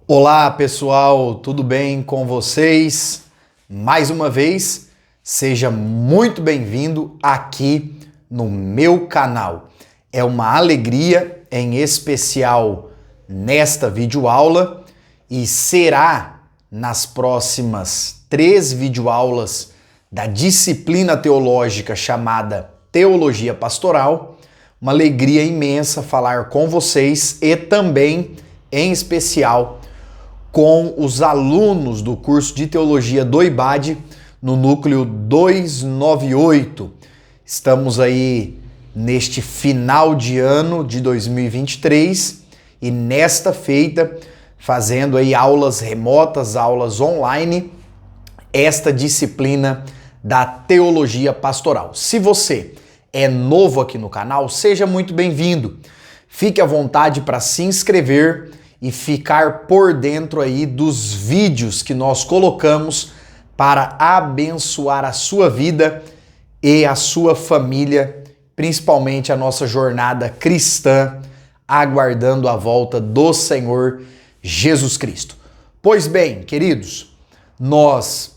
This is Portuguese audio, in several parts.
Olá pessoal, tudo bem com vocês? Mais uma vez, seja muito bem-vindo aqui no meu canal. É uma alegria, em especial nesta videoaula, e será nas próximas 3 videoaulas da disciplina teológica chamada Teologia Pastoral, uma alegria imensa falar com vocês e também, em especial, com os alunos do curso de Teologia do IBAD no núcleo 298. Estamos aí neste final de ano de 2023 e nesta feita fazendo aí aulas remotas, aulas online, esta disciplina da Teologia Pastoral. Se você é novo aqui no canal, seja muito bem-vindo. Fique à vontade para se inscrever e ficar por dentro aí dos vídeos que nós colocamos para abençoar a sua vida e a sua família, principalmente a nossa jornada cristã, aguardando a volta do Senhor Jesus Cristo. Pois bem, queridos, nós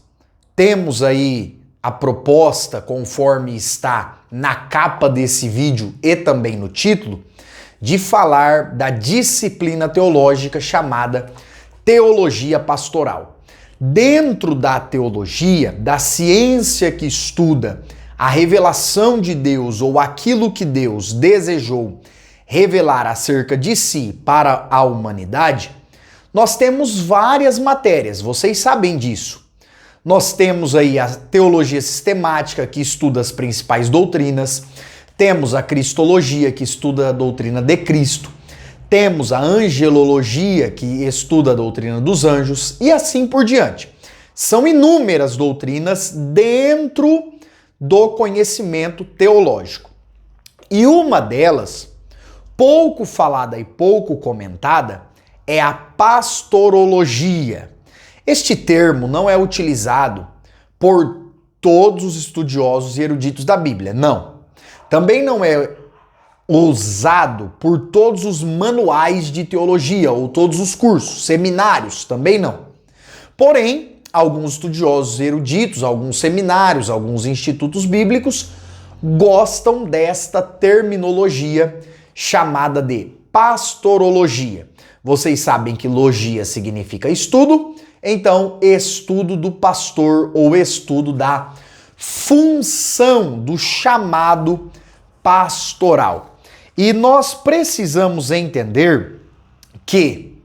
temos aí a proposta, conforme está na capa desse vídeo e também no título, de falar da disciplina teológica chamada Teologia Pastoral. Dentro da teologia, da ciência que estuda a revelação de Deus ou aquilo que Deus desejou revelar acerca de si para a humanidade, nós temos várias matérias, vocês sabem disso. Nós temos aí a teologia sistemática, que estuda as principais doutrinas. Temos a cristologia, que estuda a doutrina de Cristo. Temos a angelologia, que estuda a doutrina dos anjos, e assim por diante. São inúmeras doutrinas dentro do conhecimento teológico. E uma delas, pouco falada e pouco comentada, é a pastorologia. Este termo não é utilizado por todos os estudiosos e eruditos da Bíblia, não. Também não é usado por todos os manuais de teologia ou todos os cursos, seminários, também não. Porém, alguns estudiosos eruditos, alguns seminários, alguns institutos bíblicos gostam desta terminologia chamada de pastorologia. Vocês sabem que logia significa estudo, então estudo do pastor ou estudo da função, do chamado pastoral. E nós precisamos entender que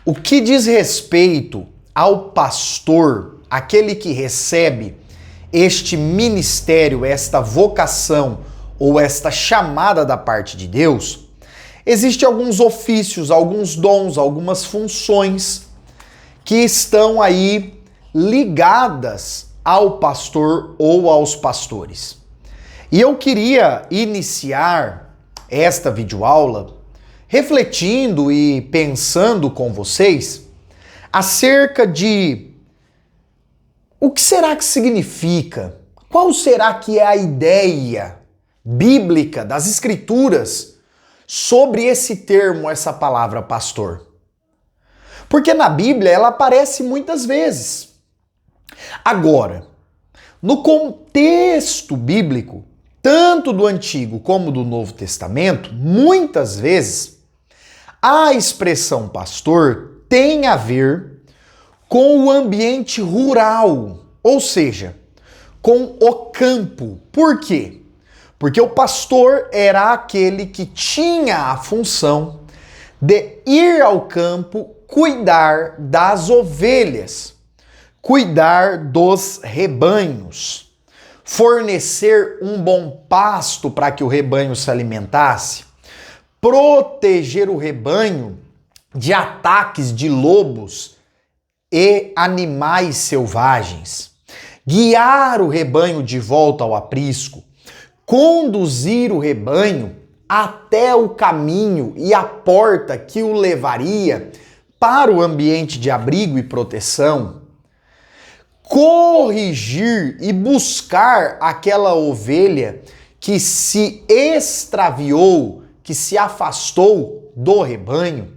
o que diz respeito ao pastor, aquele que recebe este ministério, esta vocação ou esta chamada da parte de Deus, existem alguns ofícios, alguns dons, algumas funções que estão aí ligadas ao pastor ou aos pastores. E eu queria iniciar esta videoaula refletindo e pensando com vocês acerca de o que será que significa, qual será que é a ideia bíblica das Escrituras sobre esse termo, essa palavra pastor. Porque na Bíblia ela aparece muitas vezes. Agora, no contexto bíblico, tanto do Antigo como do Novo Testamento, muitas vezes a expressão pastor tem a ver com o ambiente rural, ou seja, com o campo. Por quê? Porque o pastor era aquele que tinha a função de ir ao campo, cuidar das ovelhas, cuidar dos rebanhos, fornecer um bom pasto para que o rebanho se alimentasse, proteger o rebanho de ataques de lobos e animais selvagens, guiar o rebanho de volta ao aprisco, conduzir o rebanho até o caminho e a porta que o levaria para o ambiente de abrigo e proteção, corrigir e buscar aquela ovelha que se extraviou, que se afastou do rebanho.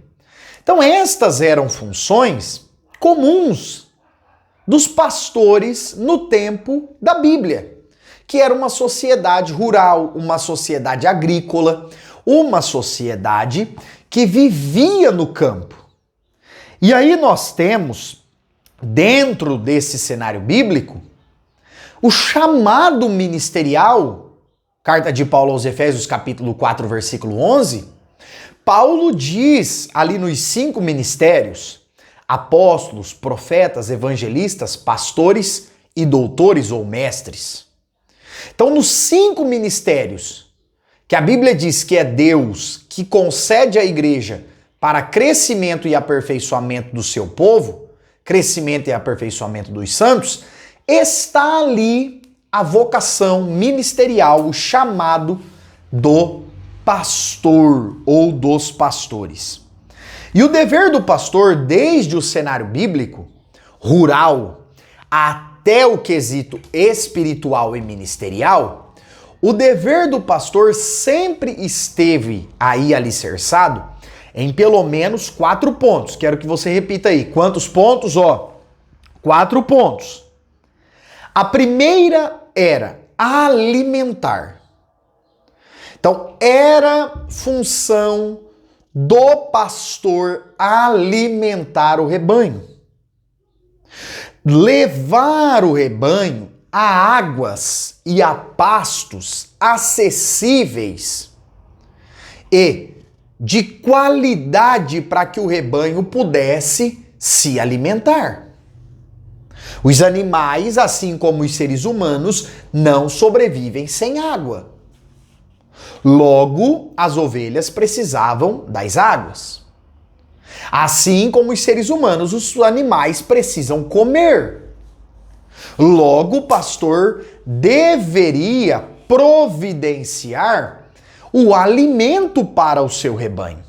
Então estas eram funções comuns dos pastores no tempo da Bíblia, que era uma sociedade rural, uma sociedade agrícola, uma sociedade que vivia no campo. E aí nós temos, dentro desse cenário bíblico, o chamado ministerial, carta de Paulo aos Efésios, capítulo 4, versículo 11, Paulo diz ali nos 5 ministérios, apóstolos, profetas, evangelistas, pastores e doutores ou mestres. Então, nos 5 ministérios, que a Bíblia diz que é Deus que concede à igreja para crescimento e aperfeiçoamento do seu povo, crescimento e aperfeiçoamento dos santos, está ali a vocação ministerial, o chamado do pastor ou dos pastores. E o dever do pastor, desde o cenário bíblico, rural, até o quesito espiritual e ministerial, o dever do pastor sempre esteve aí alicerçado em pelo menos 4 pontos. Quero que você repita aí. Quantos pontos? 4 pontos. A primeira era alimentar. Então, era função do pastor alimentar o rebanho. Levar o rebanho a águas e a pastos acessíveis e de qualidade para que o rebanho pudesse se alimentar. Os animais, assim como os seres humanos, não sobrevivem sem água. Logo, as ovelhas precisavam das águas. Assim como os seres humanos, os animais precisam comer. Logo, o pastor deveria providenciar o alimento para o seu rebanho.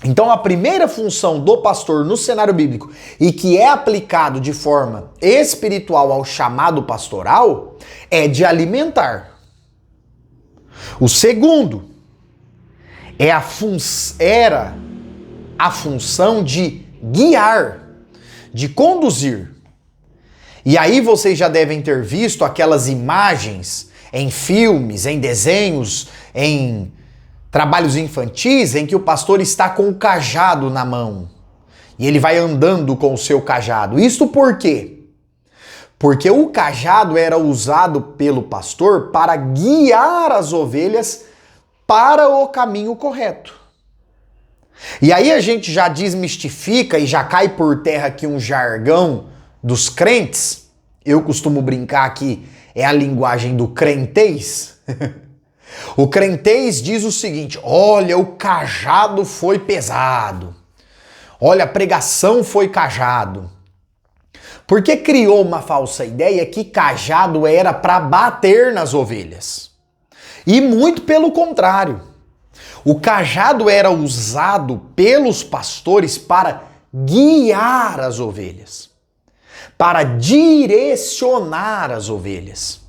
Então, a primeira função do pastor no cenário bíblico, e que é aplicado de forma espiritual ao chamado pastoral, é de alimentar. O segundo era a função de guiar, de conduzir. E aí vocês já devem ter visto aquelas imagens em filmes, em desenhos, em trabalhos infantis, em que o pastor está com o cajado na mão. E ele vai andando com o seu cajado. Isto por quê? Porque o cajado era usado pelo pastor para guiar as ovelhas para o caminho correto. E aí a gente já desmistifica e já cai por terra aqui um jargão dos crentes. Eu costumo brincar que é a linguagem do crentez. O crentez diz o seguinte: olha, o cajado foi pesado. Olha, a pregação foi cajado. Porque criou uma falsa ideia que cajado era para bater nas ovelhas. E muito pelo contrário. O cajado era usado pelos pastores para guiar as ovelhas, para direcionar as ovelhas.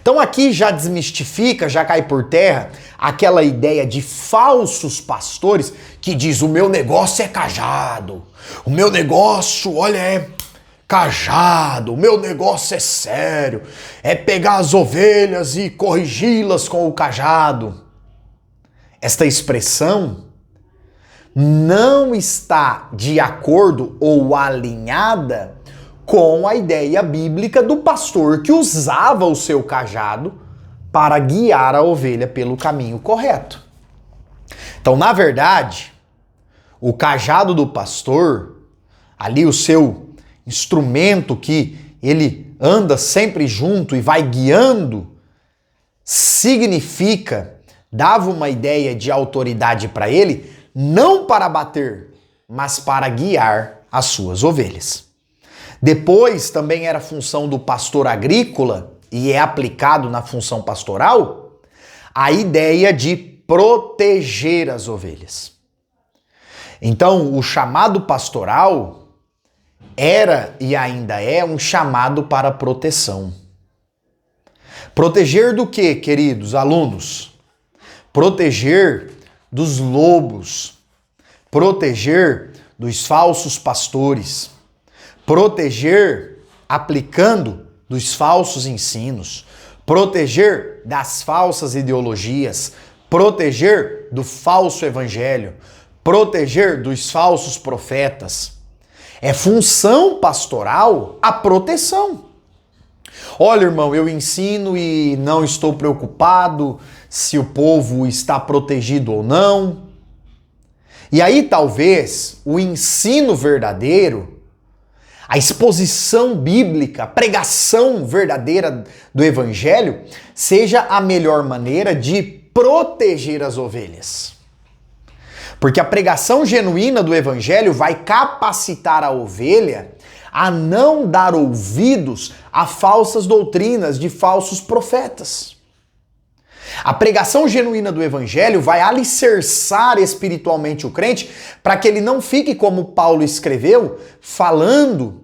Então aqui já desmistifica, já cai por terra aquela ideia de falsos pastores que diz: o meu negócio é cajado, o meu negócio, olha, é cajado, o meu negócio é sério, é pegar as ovelhas e corrigi-las com o cajado. Esta expressão não está de acordo ou alinhada com a ideia bíblica do pastor que usava o seu cajado para guiar a ovelha pelo caminho correto. Então, na verdade, o cajado do pastor, ali o seu instrumento que ele anda sempre junto e vai guiando, dava uma ideia de autoridade para ele, não para bater, mas para guiar as suas ovelhas. Depois também era função do pastor agrícola, e é aplicado na função pastoral, a ideia de proteger as ovelhas. Então, o chamado pastoral era e ainda é um chamado para proteção. Proteger do quê, queridos alunos? Proteger dos lobos, proteger dos falsos pastores, proteger aplicando dos falsos ensinos, proteger das falsas ideologias, proteger do falso evangelho, proteger dos falsos profetas. É função pastoral a proteção. Olha, irmão, eu ensino e não estou preocupado se o povo está protegido ou não. E aí, talvez, o ensino verdadeiro, a exposição bíblica, a pregação verdadeira do evangelho, seja a melhor maneira de proteger as ovelhas. Porque a pregação genuína do evangelho vai capacitar a ovelha a não dar ouvidos a falsas doutrinas de falsos profetas. A pregação genuína do evangelho vai alicerçar espiritualmente o crente para que ele não fique, como Paulo escreveu, falando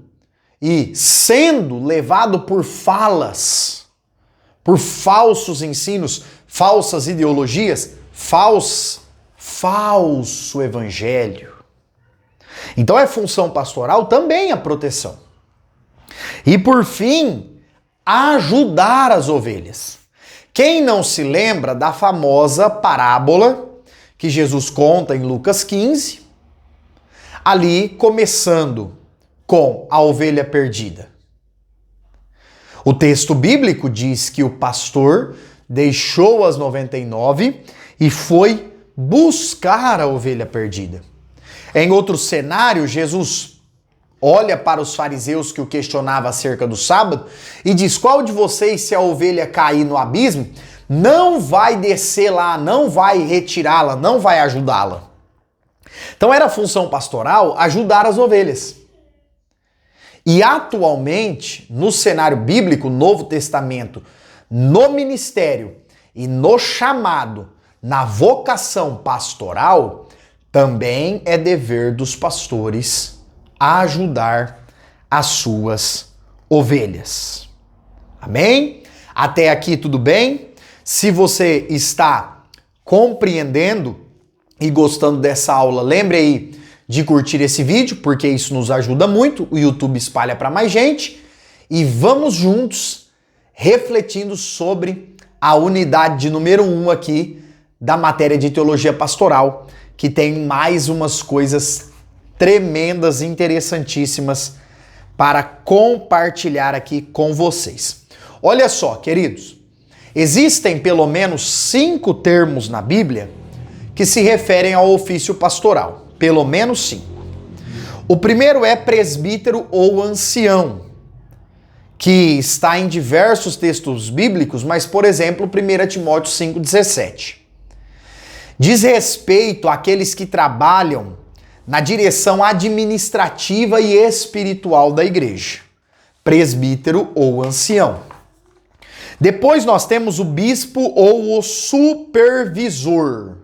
e sendo levado por falas, por falsos ensinos, falsas ideologias, falso evangelho. Então é função pastoral também a proteção. E por fim, ajudar as ovelhas. Quem não se lembra da famosa parábola que Jesus conta em Lucas 15, ali começando com a ovelha perdida. O texto bíblico diz que o pastor deixou as 99 e foi buscar a ovelha perdida. Em outro cenário, Jesus olha para os fariseus que o questionavam acerca do sábado e diz: qual de vocês, se a ovelha cair no abismo, não vai descer lá, não vai retirá-la, não vai ajudá-la? Então era função pastoral ajudar as ovelhas. E atualmente, no cenário bíblico, Novo Testamento, no ministério e no chamado, na vocação pastoral, também é dever dos pastores ajudar as suas ovelhas. Amém? Até aqui tudo bem? Se você está compreendendo e gostando dessa aula, lembre aí de curtir esse vídeo, porque isso nos ajuda muito, o YouTube espalha para mais gente, e vamos juntos refletindo sobre a unidade de número 1 aqui da matéria de teologia pastoral, que tem mais umas coisas tremendas, interessantíssimas para compartilhar aqui com vocês. Olha só, queridos, existem pelo menos 5 termos na Bíblia que se referem ao ofício pastoral, pelo menos 5. O primeiro é presbítero ou ancião, que está em diversos textos bíblicos, mas, por exemplo, 1 Timóteo 5,17. Diz respeito àqueles que trabalham na direção administrativa e espiritual da igreja. Presbítero ou ancião. Depois nós temos o bispo ou o supervisor.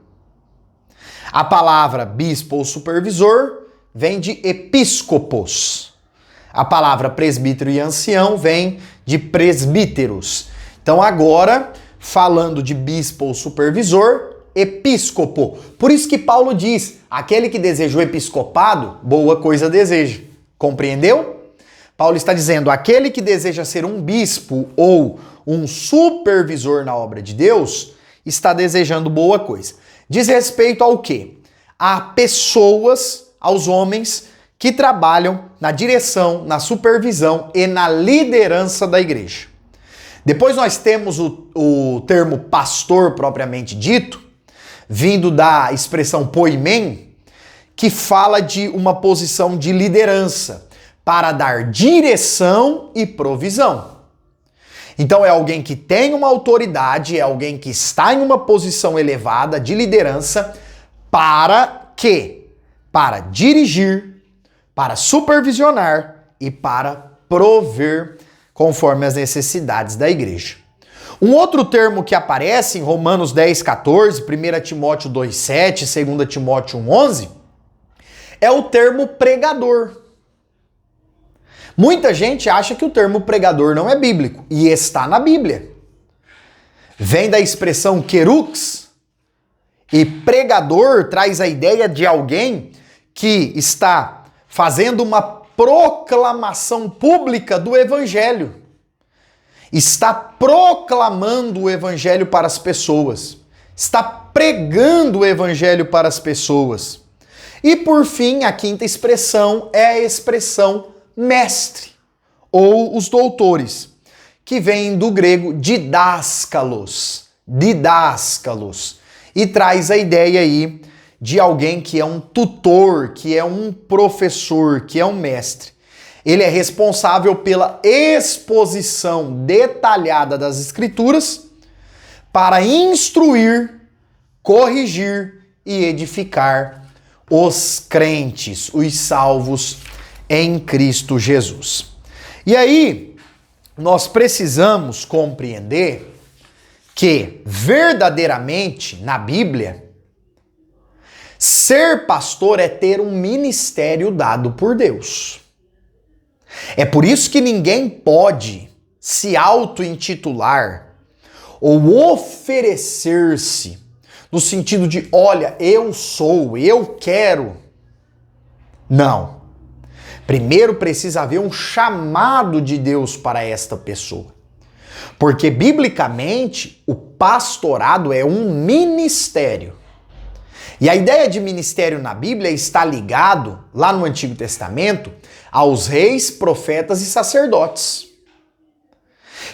A palavra bispo ou supervisor vem de episcopos. A palavra presbítero e ancião vem de presbíteros. Então agora, falando de bispo ou supervisor, episcopo. Por isso que Paulo diz, aquele que deseja o episcopado, boa coisa deseja. Compreendeu? Paulo está dizendo, aquele que deseja ser um bispo ou um supervisor na obra de Deus, está desejando boa coisa. Diz respeito ao quê? A pessoas, aos homens que trabalham na direção, na supervisão e na liderança da igreja. Depois nós temos o termo pastor propriamente dito, vindo da expressão poimen, que fala de uma posição de liderança para dar direção e provisão. Então é alguém que tem uma autoridade, é alguém que está em uma posição elevada de liderança para quê? Para dirigir, para supervisionar e para prover conforme as necessidades da igreja. Um outro termo que aparece em Romanos 10,14, 1 Timóteo 2,7, 2 Timóteo 1,11, é o termo pregador. Muita gente acha que o termo pregador não é bíblico, e está na Bíblia. Vem da expressão querux, e pregador traz a ideia de alguém que está fazendo uma proclamação pública do Evangelho. Está proclamando o Evangelho para as pessoas. Está pregando o Evangelho para as pessoas. E por fim, a quinta expressão é a expressão mestre, ou os doutores, que vem do grego didáskalos, e traz a ideia aí de alguém que é um tutor, que é um professor, que é um mestre. Ele é responsável pela exposição detalhada das Escrituras para instruir, corrigir e edificar os crentes, os salvos em Cristo Jesus. E aí, nós precisamos compreender que, verdadeiramente, na Bíblia, ser pastor é ter um ministério dado por Deus. É por isso que ninguém pode se auto-intitular ou oferecer-se no sentido de, olha, eu sou, eu quero. Não. Primeiro precisa haver um chamado de Deus para esta pessoa. Porque, biblicamente, o pastorado é um ministério. E a ideia de ministério na Bíblia está ligado, lá no Antigo Testamento, aos reis, profetas e sacerdotes,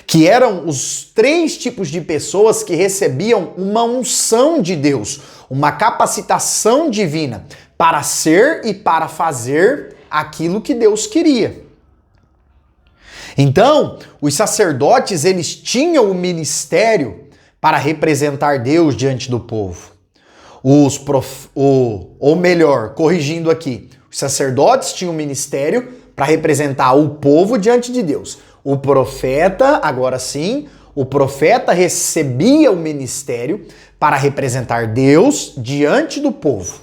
que eram os 3 tipos de pessoas que recebiam uma unção de Deus, uma capacitação divina para ser e para fazer aquilo que Deus queria. Então, os sacerdotes, eles tinham o ministério para representar Deus diante do povo. Ou melhor, corrigindo aqui, os sacerdotes tinham o ministério para representar o povo diante de Deus. O profeta, agora sim, o profeta recebia o ministério para representar Deus diante do povo.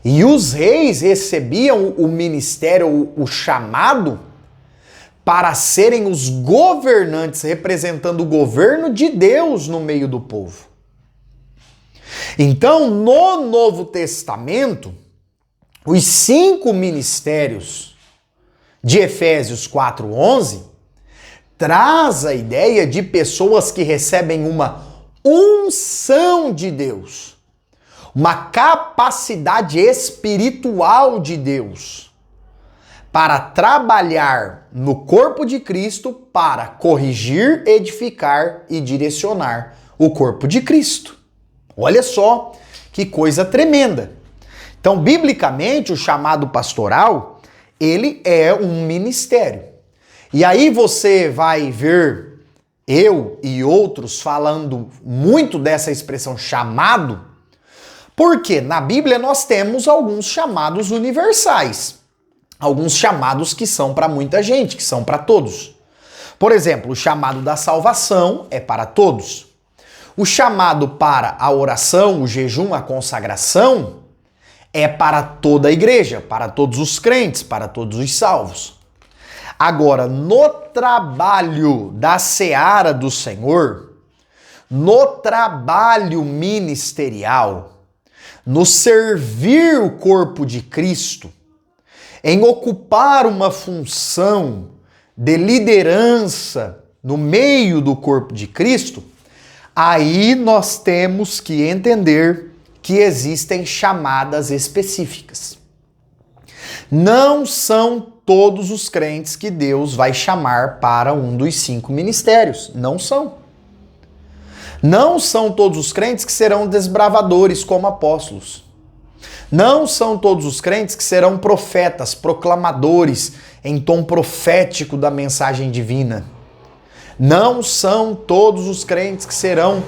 E os reis recebiam o ministério, o chamado, para serem os governantes, representando o governo de Deus no meio do povo. Então, no Novo Testamento, os 5 ministérios de Efésios 4:11 traz a ideia de pessoas que recebem uma unção de Deus, uma capacidade espiritual de Deus para trabalhar no corpo de Cristo para corrigir, edificar e direcionar o corpo de Cristo. Olha só que coisa tremenda. Então, biblicamente, o chamado pastoral, ele é um ministério. E aí você vai ver eu e outros falando muito dessa expressão chamado, porque na Bíblia nós temos alguns chamados universais. Alguns chamados que são para muita gente, que são para todos. Por exemplo, o chamado da salvação é para todos. O chamado para a oração, o jejum, a consagração é para toda a igreja, para todos os crentes, para todos os salvos. Agora, no trabalho da seara do Senhor, no trabalho ministerial, no servir o corpo de Cristo, em ocupar uma função de liderança no meio do corpo de Cristo, aí nós temos que entender que existem chamadas específicas. Não são todos os crentes que Deus vai chamar para um dos 5 ministérios. Não são. Não são todos os crentes que serão desbravadores como apóstolos. Não são todos os crentes que serão profetas, proclamadores em tom profético da mensagem divina. Não são todos os crentes que serão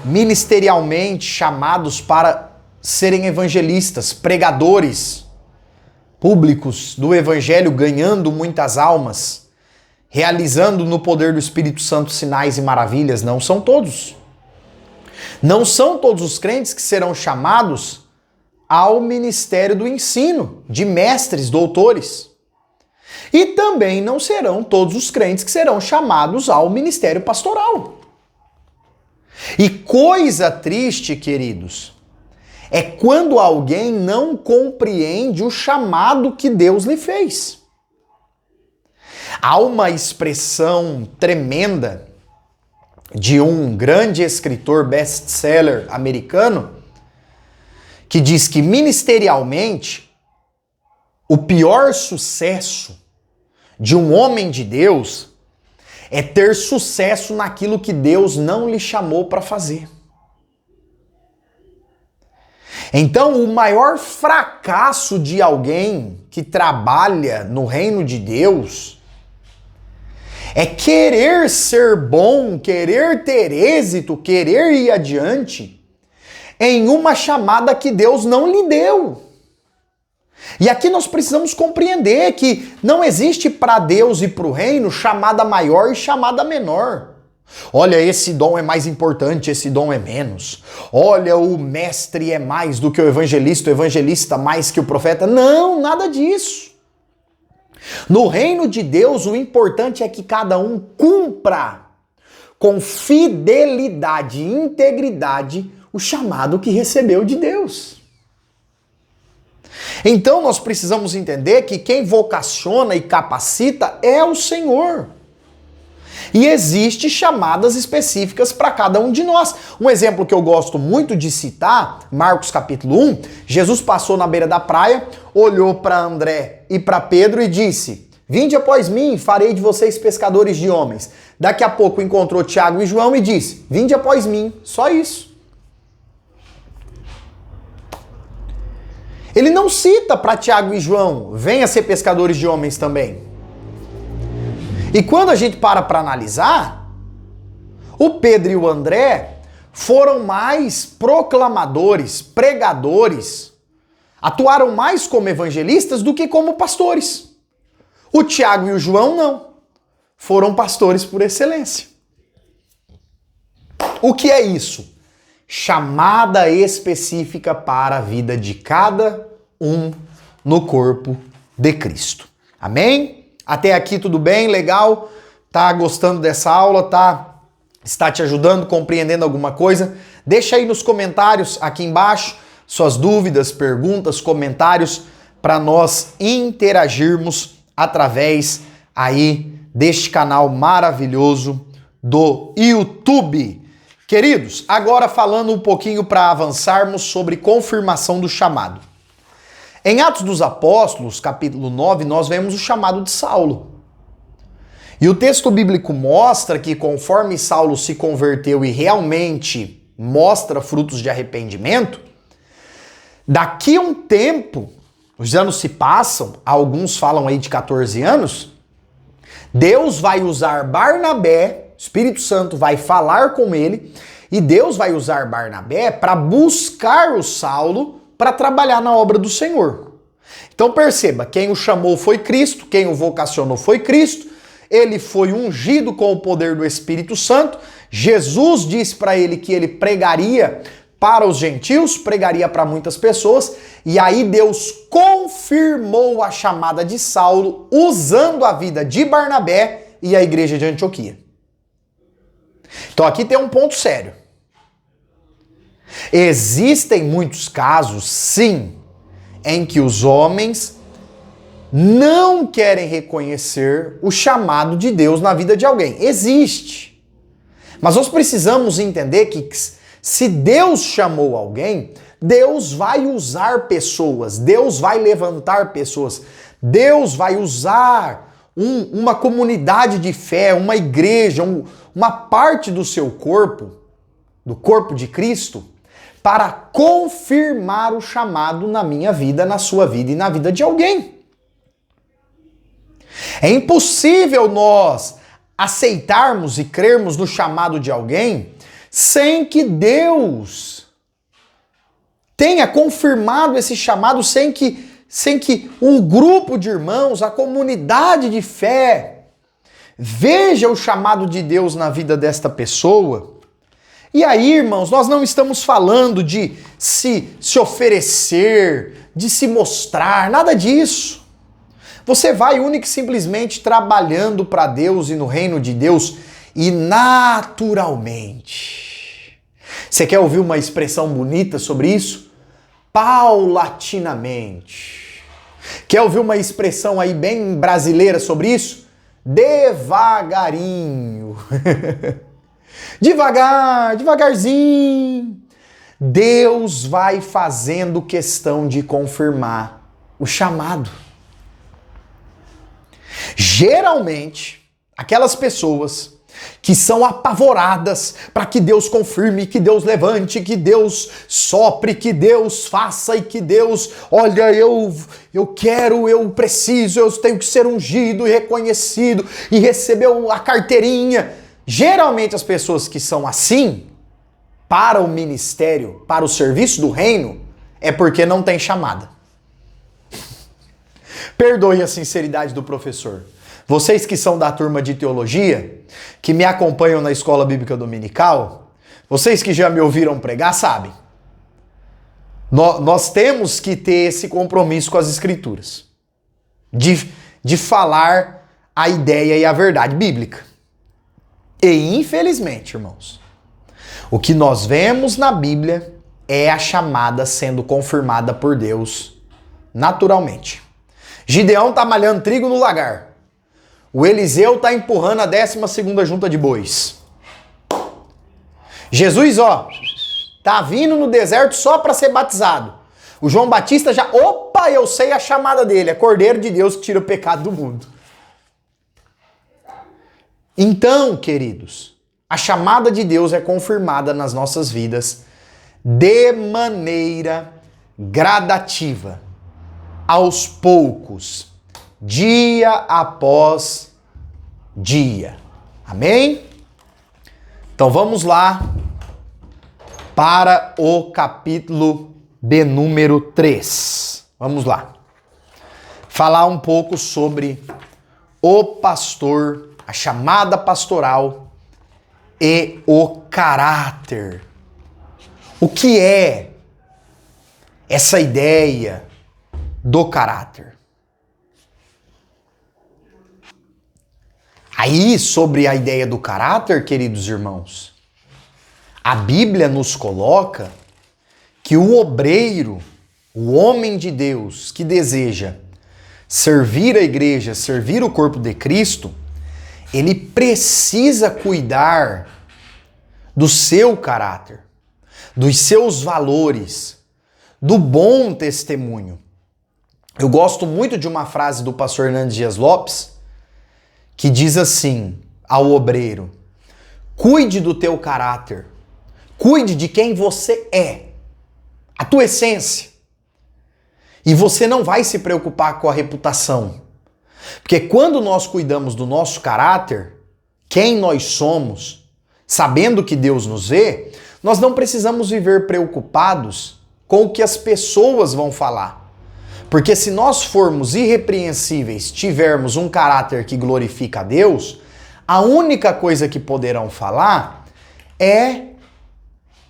ministerialmente chamados para serem evangelistas, pregadores públicos do evangelho, ganhando muitas almas, realizando no poder do Espírito Santo sinais e maravilhas. Não são todos. Não são todos os crentes que serão chamados ao ministério do ensino, de mestres, doutores. E também não serão todos os crentes que serão chamados ao ministério pastoral. E coisa triste, queridos, É quando alguém não compreende o chamado que Deus lhe fez. Há uma expressão tremenda de um grande escritor best-seller americano que diz que ministerialmente o pior sucesso de um homem de Deus é ter sucesso naquilo que Deus não lhe chamou para fazer. Então, o maior fracasso de alguém que trabalha no reino de Deus é querer ser bom, querer ter êxito, querer ir adiante em uma chamada que Deus não lhe deu. E aqui nós precisamos compreender que não existe para Deus e para o reino chamada maior e chamada menor. Olha, esse dom é mais importante, esse dom é menos. Olha, o mestre é mais do que o evangelista mais que o profeta. Não, nada disso. No reino de Deus, o importante é que cada um cumpra com fidelidade e integridade o chamado que recebeu de Deus. Então nós precisamos entender que quem vocaciona e capacita é o Senhor. E existem chamadas específicas para cada um de nós. Um exemplo que eu gosto muito de citar, Marcos capítulo 1, Jesus passou na beira da praia, olhou para André e para Pedro e disse: "Vinde após mim, farei de vocês pescadores de homens." Daqui a pouco encontrou Tiago e João e disse: "Vinde após mim." Só isso. Ele não cita para Tiago e João: "Venha ser pescadores de homens também." E quando a gente para analisar, o Pedro e o André foram mais proclamadores, pregadores, atuaram mais como evangelistas do que como pastores. O Tiago e o João não, foram pastores por excelência. O que é isso? Chamada específica para a vida de cada um no corpo de Cristo. Amém? Até aqui tudo bem? Legal? Tá gostando dessa aula? Está te ajudando, compreendendo alguma coisa? Deixa aí nos comentários aqui embaixo suas dúvidas, perguntas, comentários para nós interagirmos através aí deste canal maravilhoso do YouTube. Queridos, agora falando um pouquinho para avançarmos sobre confirmação do chamado. Em Atos dos Apóstolos, capítulo 9, nós vemos o chamado de Saulo. E o texto bíblico mostra que conforme Saulo se converteu e realmente mostra frutos de arrependimento, daqui a um tempo, os anos se passam, alguns falam aí de 14 anos, Deus vai usar Barnabé, o Espírito Santo vai falar com ele, e Deus vai usar Barnabé para buscar o Saulo para trabalhar na obra do Senhor. Então perceba, quem o chamou foi Cristo, quem o vocacionou foi Cristo, ele foi ungido com o poder do Espírito Santo, Jesus disse para ele que ele pregaria para os gentios, pregaria para muitas pessoas, e aí Deus confirmou a chamada de Saulo usando a vida de Barnabé e a igreja de Antioquia. Então aqui tem um ponto sério. Existem muitos casos, sim, em que os homens não querem reconhecer o chamado de Deus na vida de alguém. Existe. Mas nós precisamos entender que se Deus chamou alguém, Deus vai usar pessoas, Deus vai levantar pessoas, Deus vai usar uma comunidade de fé, uma igreja, uma parte do seu corpo, do corpo de Cristo, para confirmar o chamado na minha vida, na sua vida e na vida de alguém. É impossível nós aceitarmos e crermos no chamado de alguém sem que Deus tenha confirmado esse chamado, sem que um grupo de irmãos, a comunidade de fé, veja o chamado de Deus na vida desta pessoa. E aí, irmãos, nós não estamos falando de se oferecer, de se mostrar, nada disso. Você vai única e simplesmente trabalhando para Deus e no reino de Deus e naturalmente. Você quer ouvir uma expressão bonita sobre isso? paulatinamente. Quer ouvir uma expressão aí bem brasileira sobre isso? Devagarinho. Devagar, devagarzinho. Deus vai fazendo questão de confirmar o chamado. Geralmente, aquelas pessoas que são apavoradas para que Deus confirme, que Deus levante, que Deus sopre, que Deus faça e que Deus, olha, eu quero, eu preciso, eu tenho que ser ungido e reconhecido e receber a carteirinha. Geralmente as pessoas que são assim, para o ministério, para o serviço do reino, é porque não tem chamada. Perdoe a sinceridade do professor. Vocês que são da turma de teologia, que me acompanham na escola bíblica dominical, vocês que já me ouviram pregar, sabem. Nós temos que ter esse compromisso com as escrituras. De falar a ideia e a verdade bíblica. E infelizmente, irmãos, o que nós vemos na Bíblia é a chamada sendo confirmada por Deus naturalmente. Gideão tá malhando trigo no lagar. O Eliseu tá empurrando a 12ª junta de bois. Jesus, tá vindo no deserto só para ser batizado. O João Batista já, eu sei a chamada dele, é Cordeiro de Deus que tira o pecado do mundo. Então, queridos, a chamada de Deus é confirmada nas nossas vidas de maneira gradativa, aos poucos, dia após dia. Amém? Então vamos lá para o capítulo de número 3. Vamos lá. Falar um pouco sobre o pastor, a chamada pastoral e o caráter. O que é essa ideia do caráter? Aí, sobre a ideia do caráter, queridos irmãos, a Bíblia nos coloca que o obreiro, o homem de Deus que deseja servir a igreja, servir o corpo de Cristo, ele precisa cuidar do seu caráter, dos seus valores, do bom testemunho. Eu gosto muito de uma frase do pastor Hernandes Dias Lopes, que diz assim ao obreiro: cuide do teu caráter, cuide de quem você é, a tua essência. E você não vai se preocupar com a reputação. Porque quando nós cuidamos do nosso caráter, quem nós somos, sabendo que Deus nos vê, nós não precisamos viver preocupados com o que as pessoas vão falar. Porque se nós formos irrepreensíveis, tivermos um caráter que glorifica a Deus, a única coisa que poderão falar é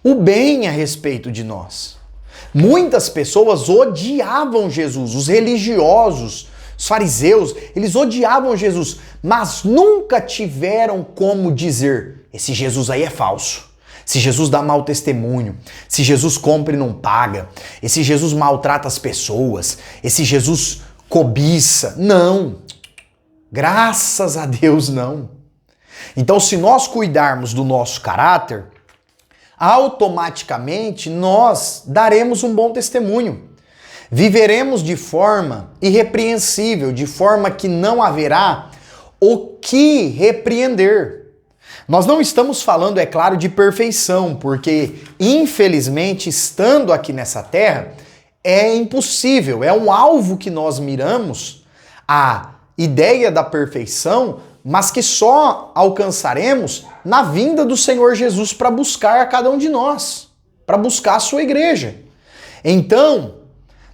o bem a respeito de nós. Muitas pessoas odiavam Jesus, os religiosos, os fariseus, eles odiavam Jesus, mas nunca tiveram como dizer: esse Jesus aí é falso. Se Jesus dá mau testemunho, se Jesus compra e não paga, esse Jesus maltrata as pessoas, esse Jesus cobiça. Não. Graças a Deus, não. Então, se nós cuidarmos do nosso caráter, automaticamente nós daremos um bom testemunho. Viveremos de forma irrepreensível, de forma que não haverá o que repreender. Nós não estamos falando, é claro, de perfeição, porque, infelizmente, estando aqui nessa terra, é impossível, é um alvo que nós miramos, a ideia da perfeição, mas que só alcançaremos na vinda do Senhor Jesus para buscar a cada um de nós, para buscar a sua igreja. Então,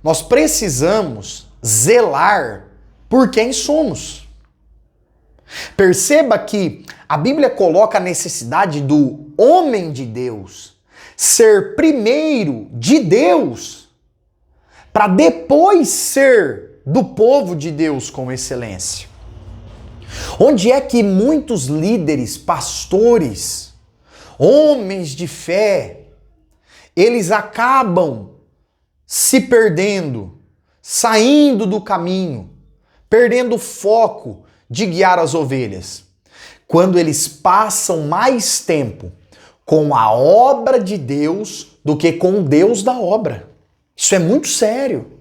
nós precisamos zelar por quem somos. Perceba que a Bíblia coloca a necessidade do homem de Deus ser primeiro de Deus, para depois ser do povo de Deus com excelência. Onde é que muitos líderes, pastores, homens de fé, eles acabam se perdendo, saindo do caminho, perdendo o foco de guiar as ovelhas? Quando eles passam mais tempo com a obra de Deus do que com o Deus da obra. Isso é muito sério.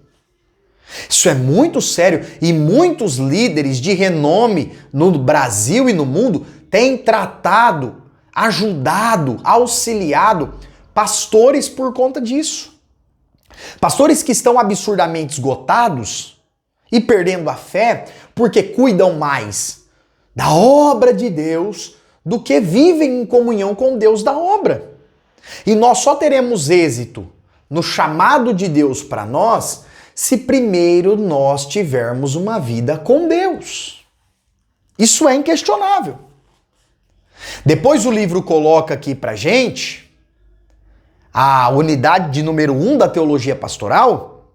Isso é muito sério e muitos líderes de renome no Brasil e no mundo têm tratado, ajudado, auxiliado pastores por conta disso. Pastores que estão absurdamente esgotados e perdendo a fé porque cuidam mais da obra de Deus do que vivem em comunhão com Deus da obra. E nós só teremos êxito no chamado de Deus para nós se primeiro nós tivermos uma vida com Deus. Isso é inquestionável. Depois o livro coloca aqui pra gente a unidade de número 1 da teologia pastoral,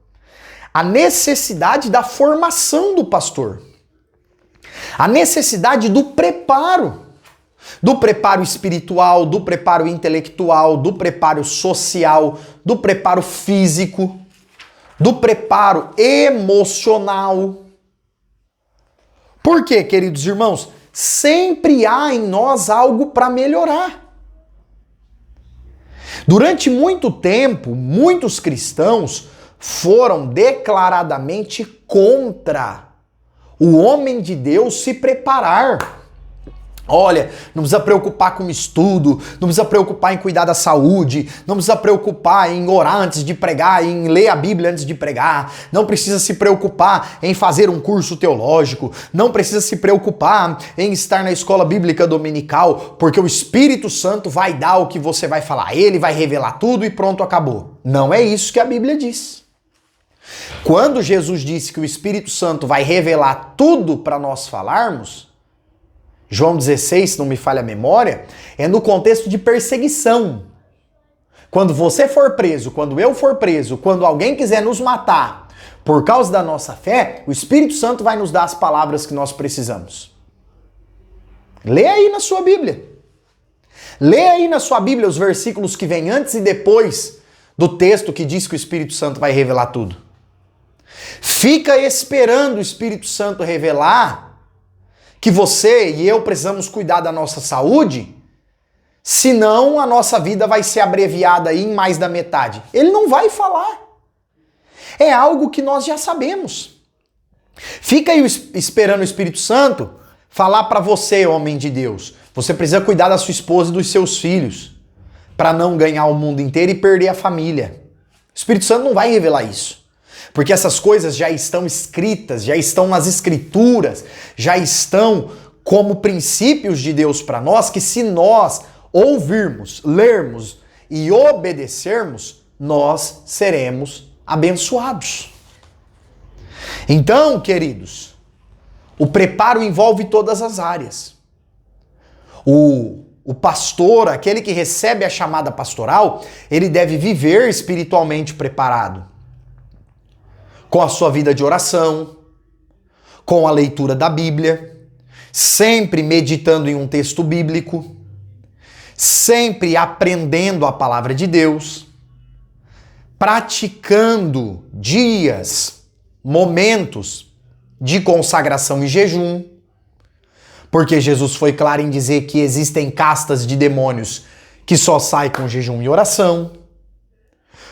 a necessidade da formação do pastor. A necessidade do preparo espiritual, do preparo intelectual, do preparo social, do preparo físico, do preparo emocional. Por quê, queridos irmãos? Sempre há em nós algo para melhorar. Durante muito tempo, muitos cristãos foram declaradamente contra o homem de Deus se preparar. Olha, não precisa preocupar com estudo, não precisa preocupar em cuidar da saúde, não precisa preocupar em orar antes de pregar, em ler a Bíblia antes de pregar, não precisa se preocupar em fazer um curso teológico, não precisa se preocupar em estar na escola bíblica dominical, porque o Espírito Santo vai dar o que você vai falar, ele vai revelar tudo e pronto, acabou. Não é isso que a Bíblia diz. Quando Jesus disse que o Espírito Santo vai revelar tudo para nós falarmos, João 16, se não me falha a memória, é no contexto de perseguição. Quando você for preso, quando eu for preso, quando alguém quiser nos matar por causa da nossa fé, o Espírito Santo vai nos dar as palavras que nós precisamos. Lê aí na sua Bíblia. Lê aí na sua Bíblia os versículos que vêm antes e depois do texto que diz que o Espírito Santo vai revelar tudo. Fica esperando o Espírito Santo revelar que você e eu precisamos cuidar da nossa saúde, senão a nossa vida vai ser abreviada aí em mais da metade. Ele não vai falar. É algo que nós já sabemos. Fica aí esperando o Espírito Santo falar para você, homem de Deus. Você precisa cuidar da sua esposa e dos seus filhos para não ganhar o mundo inteiro e perder a família. O Espírito Santo não vai revelar isso. Porque essas coisas já estão escritas, já estão nas escrituras, já estão como princípios de Deus para nós, que se nós ouvirmos, lermos e obedecermos, nós seremos abençoados. Então, queridos, o preparo envolve todas as áreas. O pastor, aquele que recebe a chamada pastoral, ele deve viver espiritualmente preparado. Com a sua vida de oração, com a leitura da Bíblia, sempre meditando em um texto bíblico, sempre aprendendo a palavra de Deus, praticando dias, momentos de consagração e jejum, porque Jesus foi claro em dizer que existem castas de demônios que só saem com jejum e oração.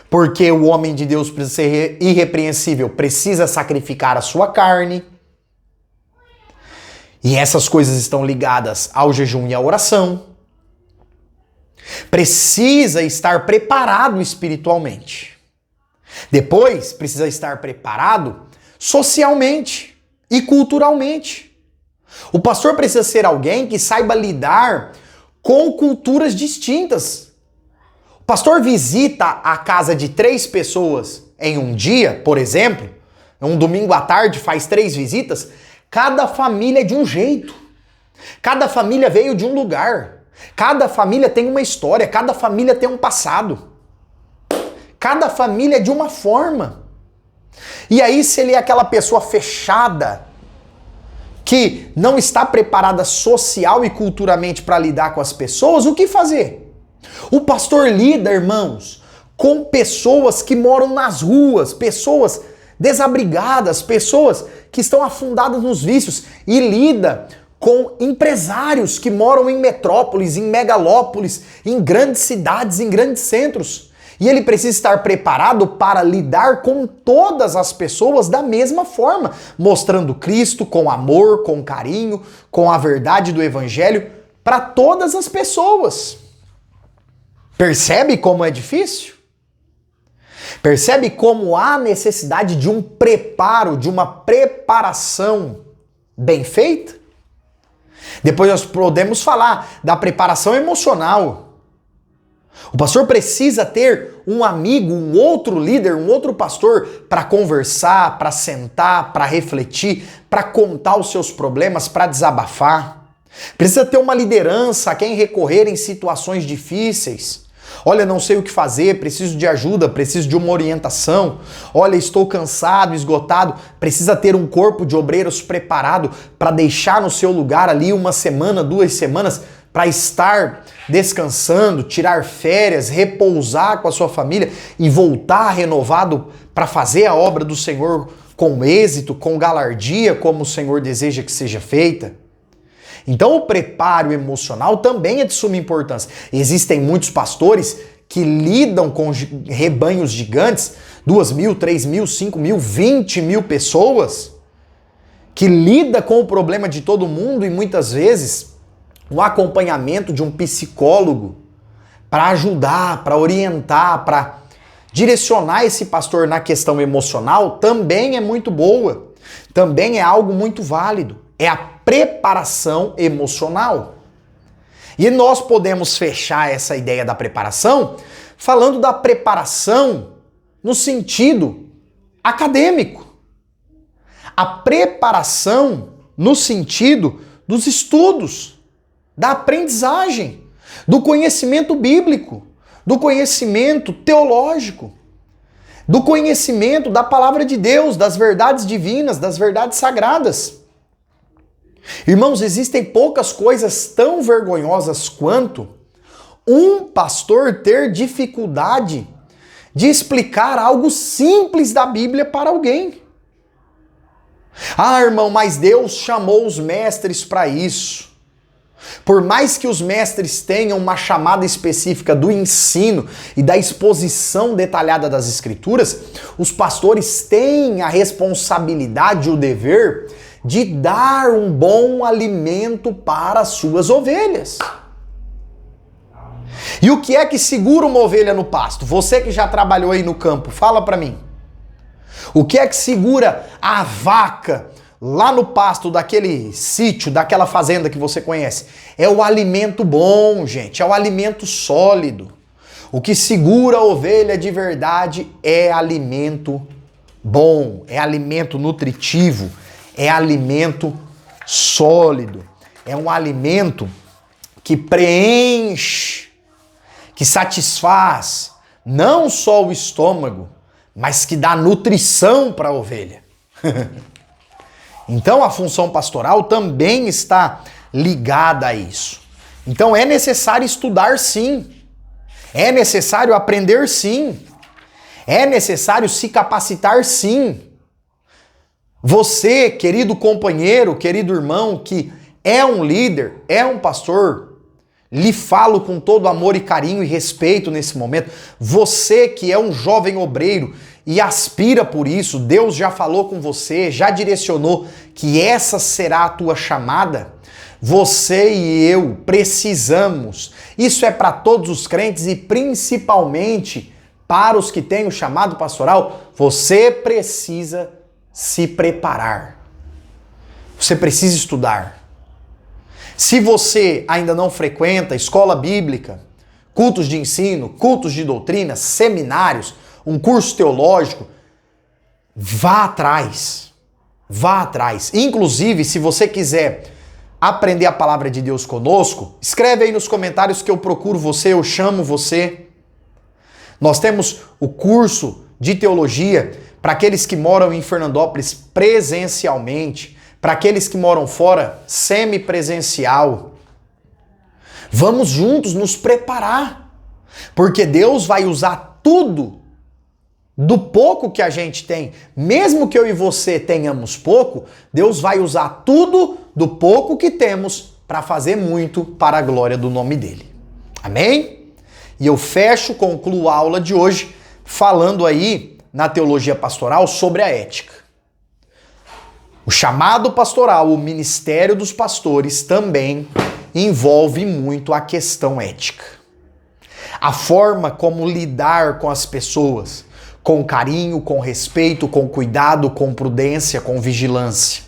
Porque o homem de Deus precisa ser irrepreensível, precisa sacrificar a sua carne. E essas coisas estão ligadas ao jejum e à oração. Precisa estar preparado espiritualmente. Depois, precisa estar preparado socialmente e culturalmente. O pastor precisa ser alguém que saiba lidar com culturas distintas. O pastor visita a casa de 3 pessoas em um dia, por exemplo, um domingo à tarde faz 3 visitas, cada família é de um jeito. Cada família veio de um lugar. Cada família tem uma história, cada família tem um passado. Cada família é de uma forma. E aí, se ele é aquela pessoa fechada, que não está preparada social e culturalmente para lidar com as pessoas, o que fazer? O pastor lida, irmãos, com pessoas que moram nas ruas, pessoas desabrigadas, pessoas que estão afundadas nos vícios, e lida com empresários que moram em metrópoles, em megalópolis, em grandes cidades, em grandes centros. E ele precisa estar preparado para lidar com todas as pessoas da mesma forma, mostrando Cristo com amor, com carinho, com a verdade do Evangelho para todas as pessoas. Percebe como é difícil? Percebe como há necessidade de um preparo, de uma preparação bem feita? Depois nós podemos falar da preparação emocional. O pastor precisa ter um amigo, um outro líder, um outro pastor para conversar, para sentar, para refletir, para contar os seus problemas, para desabafar. Precisa ter uma liderança a quem recorrer em situações difíceis. Olha, não sei o que fazer, preciso de ajuda, preciso de uma orientação. Olha, estou cansado, esgotado. Precisa ter um corpo de obreiros preparado para deixar no seu lugar ali 1 semana, 2 semanas, para estar descansando, tirar férias, repousar com a sua família e voltar renovado para fazer a obra do Senhor com êxito, com galardia, como o Senhor deseja que seja feita. Então o preparo emocional também é de suma importância. Existem muitos pastores que lidam com rebanhos gigantes, 2.000, 3.000, 5.000, 20.000 pessoas, que lida com o problema de todo mundo e muitas vezes o acompanhamento de um psicólogo para ajudar, para orientar, para direcionar esse pastor na questão emocional também é muito boa, também é algo muito válido. É a preparação emocional. E nós podemos fechar essa ideia da preparação falando da preparação no sentido acadêmico. A preparação no sentido dos estudos, da aprendizagem, do conhecimento bíblico, do conhecimento teológico, do conhecimento da palavra de Deus, das verdades divinas, das verdades sagradas. Irmãos, existem poucas coisas tão vergonhosas quanto um pastor ter dificuldade de explicar algo simples da Bíblia para alguém. Ah, irmão, mas Deus chamou os mestres para isso. Por mais que os mestres tenham uma chamada específica do ensino e da exposição detalhada das Escrituras, os pastores têm a responsabilidade, o dever de dar um bom alimento para as suas ovelhas. E o que é que segura uma ovelha no pasto? Você que já trabalhou aí no campo, fala para mim. O que é que segura a vaca lá no pasto daquele sítio, daquela fazenda que você conhece? É o alimento bom, gente, é o alimento sólido. O que segura a ovelha de verdade é alimento bom, é alimento nutritivo, é alimento sólido, é um alimento que preenche, que satisfaz não só o estômago, mas que dá nutrição para a ovelha. Então a função pastoral também está ligada a isso. Então é necessário estudar sim, é necessário aprender sim, é necessário se capacitar sim. Você, querido companheiro, querido irmão, que é um líder, é um pastor, lhe falo com todo amor e carinho e respeito nesse momento. Você que é um jovem obreiro e aspira por isso, Deus já falou com você, já direcionou que essa será a tua chamada. Você e eu precisamos. Isso é para todos os crentes e principalmente para os que têm o chamado pastoral. Você precisa se preparar. Você precisa estudar. Se você ainda não frequenta escola bíblica, cultos de ensino, cultos de doutrina, seminários, um curso teológico, vá atrás. Vá atrás. Inclusive, se você quiser aprender a palavra de Deus conosco, escreve aí nos comentários que eu procuro você, eu chamo você. Nós temos o curso de teologia para aqueles que moram em Fernandópolis presencialmente, para aqueles que moram fora, semipresencial. Vamos juntos nos preparar, porque Deus vai usar tudo do pouco que a gente tem. Mesmo que eu e você tenhamos pouco, Deus vai usar tudo do pouco que temos para fazer muito para a glória do nome dele. Amém? E eu concluo a aula de hoje falando aí na teologia pastoral sobre a ética. O chamado pastoral, o ministério dos pastores também envolve muito a questão ética. A forma como lidar com as pessoas, com carinho, com respeito, com cuidado, com prudência, com vigilância.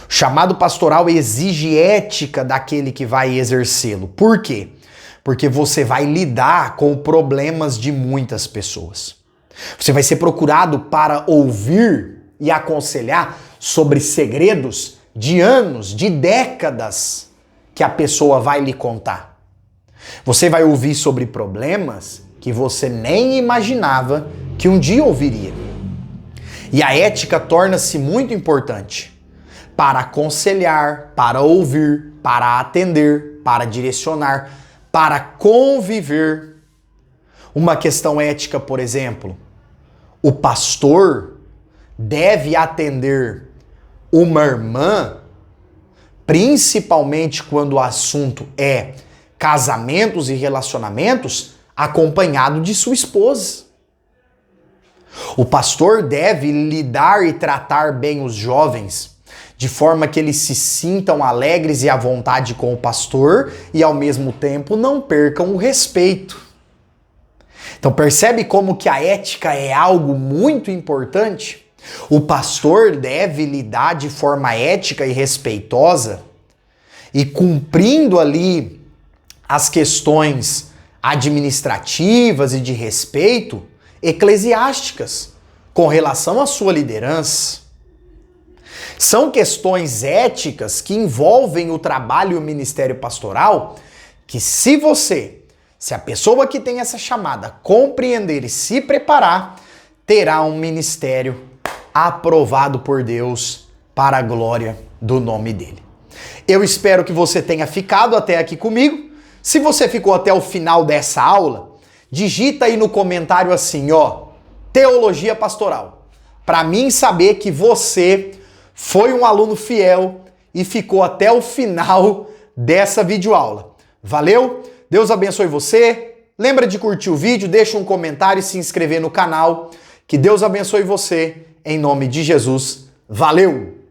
O chamado pastoral exige ética daquele que vai exercê-lo. Por quê? Porque você vai lidar com problemas de muitas pessoas. Você vai ser procurado para ouvir e aconselhar sobre segredos de anos, de décadas que a pessoa vai lhe contar. Você vai ouvir sobre problemas que você nem imaginava que um dia ouviria. E a ética torna-se muito importante para aconselhar, para ouvir, para atender, para direcionar, para conviver. Uma questão ética, por exemplo, o pastor deve atender uma irmã, principalmente quando o assunto é casamentos e relacionamentos, acompanhado de sua esposa. O pastor deve lidar e tratar bem os jovens, de forma que eles se sintam alegres e à vontade com o pastor e ao mesmo tempo não percam o respeito. Então percebe como que a ética é algo muito importante? O pastor deve lidar de forma ética e respeitosa e cumprindo ali as questões administrativas e de respeito eclesiásticas com relação à sua liderança. São questões éticas que envolvem o trabalho e o ministério pastoral que se a pessoa que tem essa chamada compreender e se preparar, terá um ministério aprovado por Deus para a glória do nome dele. Eu espero que você tenha ficado até aqui comigo. Se você ficou até o final dessa aula, digita aí no comentário assim, teologia pastoral, para mim saber que você foi um aluno fiel e ficou até o final dessa videoaula. Valeu? Deus abençoe você. Lembra de curtir o vídeo, deixa um comentário e se inscrever no canal. Que Deus abençoe você, em nome de Jesus. Valeu!